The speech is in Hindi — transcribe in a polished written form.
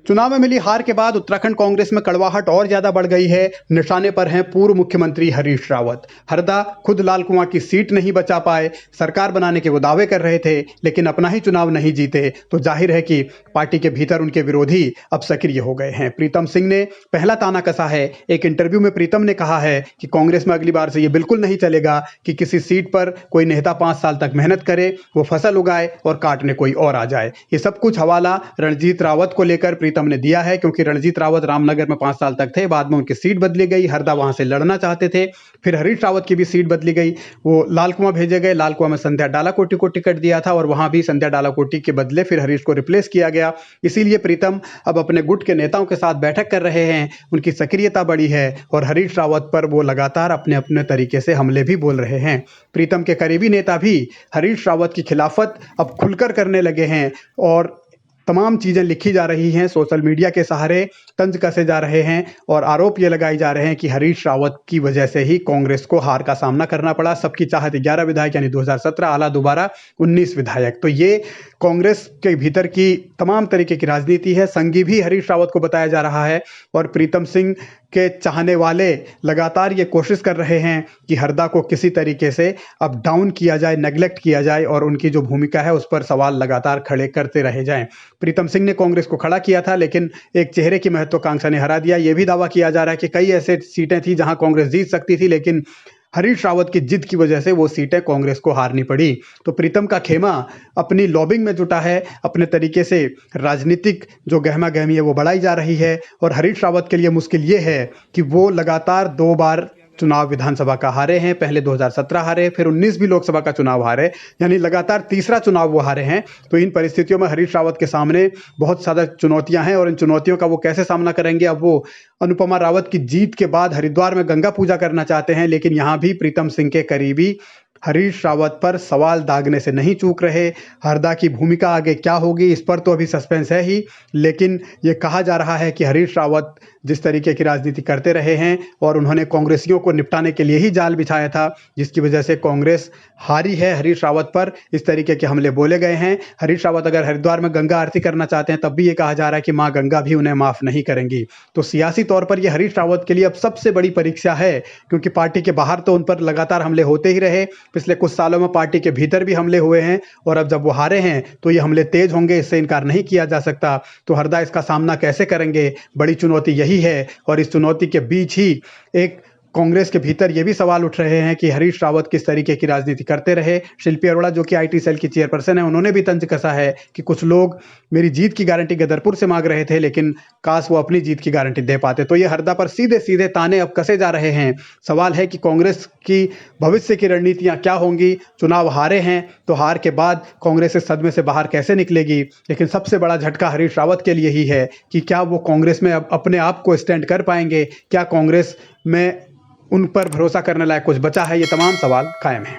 चुनाव में मिली हार के बाद उत्तराखंड कांग्रेस में कड़वाहट और ज्यादा बढ़ गई है। निशाने पर हैं पूर्व मुख्यमंत्री हरीश रावत। हरदा खुद लाल कुआं की सीट नहीं बचा पाए। सरकार बनाने के वो दावे कर रहे थे, लेकिन अपना ही चुनाव नहीं जीते, तो जाहिर है कि पार्टी के भीतर उनके विरोधी अब सक्रिय हो गए हैं। प्रीतम सिंह ने पहला ताना कसा है। एक इंटरव्यू में प्रीतम ने कहा है कि कांग्रेस में अगली बार से ये बिल्कुल नहीं चलेगा कि किसी सीट पर कोई नेता 5 साल तक मेहनत करे, वो फसल उगाए और काटने कोई और आ जाए। ये सब कुछ हवाला रणजीत रावत को लेकर प्रीतम ने दिया है, क्योंकि रणजीत रावत रामनगर में 5 साल तक थे, बाद में उनकी सीट बदली गई, हरदा वहां से लड़ना चाहते थे, फिर हरीश रावत की भी सीट बदली गई, वो लाल कुआं भेजे गए। लाल कुआं में संध्या डालाकोटी को टिकट दिया था और वहां भी संध्या डालाकोटी के बदले फिर हरीश को रिप्लेस किया गया। इसीलिए प्रीतम अब अपने गुट के नेताओं के साथ बैठक कर रहे हैं, उनकी सक्रियता बढ़ी है और हरीश रावत पर वो लगातार अपने अपने तरीके से हमले भी बोल रहे हैं। प्रीतम के करीबी नेता भी हरीश रावत की खिलाफत अब खुलकर करने लगे हैं और तमाम चीज़ें लिखी जा रही हैं, सोशल मीडिया के सहारे तंज कसे जा रहे हैं और आरोप ये लगाए जा रहे हैं कि हरीश रावत की वजह से ही कांग्रेस को हार का सामना करना पड़ा। सबकी चाहत 11 विधायक यानी 2017 आला दोबारा 19 विधायक। तो ये कांग्रेस के भीतर की तमाम तरीके की राजनीति है। संघी भी हरीश रावत को बताया जा रहा है और प्रीतम सिंह के चाहने वाले लगातार ये कोशिश कर रहे हैं कि हरदा को किसी तरीके से अब डाउन किया जाए, नेग्लेक्ट किया जाए और उनकी जो भूमिका है उस पर सवाल लगातार खड़े करते रहे जाएं। प्रीतम सिंह ने कांग्रेस को खड़ा किया था, लेकिन एक चेहरे की महत्वाकांक्षा ने हरा दिया। यह भी दावा किया जा रहा है कि कई ऐसे सीटें थी जहां कांग्रेस जीत सकती थी, लेकिन हरीश रावत की जिद की वजह से वो सीटें कांग्रेस को हारनी पड़ी। तो प्रीतम का खेमा अपनी लॉबिंग में जुटा है, अपने तरीके से राजनीतिक जो गहमा गहमी है वो बढ़ाई जा रही है और हरीश रावत के लिए मुश्किल ये है कि वो लगातार 2 बार चुनाव विधानसभा का हारे हैं। पहले 2017 हारे, फिर 19 भी लोकसभा का चुनाव हारे, यानी लगातार तीसरा चुनाव वो हारे हैं। तो इन परिस्थितियों में हरीश रावत के सामने बहुत ज़्यादा चुनौतियां हैं और इन चुनौतियों का वो कैसे सामना करेंगे। अब वो अनुपमा रावत की जीत के बाद हरिद्वार में गंगा पूजा करना चाहते हैं, लेकिन यहाँ भी प्रीतम सिंह के करीबी हरीश रावत पर सवाल दागने से नहीं चूक रहे। हरदा की भूमिका आगे क्या होगी इस पर तो अभी सस्पेंस है ही, लेकिन ये कहा जा रहा है कि हरीश रावत जिस तरीके की राजनीति करते रहे हैं और उन्होंने कांग्रेसियों को निपटाने के लिए ही जाल बिछाया था, जिसकी वजह से कांग्रेस हारी है। हरीश रावत पर इस तरीके के हमले बोले गए हैं। हरीश रावत अगर हरिद्वार में गंगा आरती करना चाहते हैं तब भी ये कहा जा रहा है कि माँ गंगा भी उन्हें माफ नहीं करेंगी। तो सियासी तौर पर यह हरीश रावत के लिए अब सबसे बड़ी परीक्षा है, क्योंकि पार्टी के बाहर तो उन पर लगातार हमले होते ही रहे, पिछले कुछ सालों में पार्टी के भीतर भी हमले हुए हैं और अब जब वो हारे हैं तो ये हमले तेज होंगे, इससे इनकार नहीं किया जा सकता। तो हरदा इसका सामना कैसे करेंगे, बड़ी चुनौती यही है। और इस चुनौती के बीच ही एक कांग्रेस के भीतर ये भी सवाल उठ रहे हैं कि हरीश रावत किस तरीके की राजनीति करते रहे। शिल्पी अरोड़ा जो कि आईटी सेल की चेयरपर्सन है, उन्होंने भी तंज कसा है कि कुछ लोग मेरी जीत की गारंटी गदरपुर से मांग रहे थे, लेकिन काश वो अपनी जीत की गारंटी दे पाते। तो ये हरदा पर सीधे सीधे ताने अब कसे जा रहे हैं। सवाल है कि कांग्रेस की भविष्य की रणनीतियां क्या होंगी। चुनाव हारे हैं तो हार के बाद कांग्रेस इस सदमे से बाहर कैसे निकलेगी। लेकिन सबसे बड़ा झटका हरीश रावत के लिए ही है कि क्या वो कांग्रेस में अब अपने आप को स्टैंड कर पाएंगे, क्या कांग्रेस में उन पर भरोसा करने लायक कुछ बचा है। ये तमाम सवाल कायम हैं।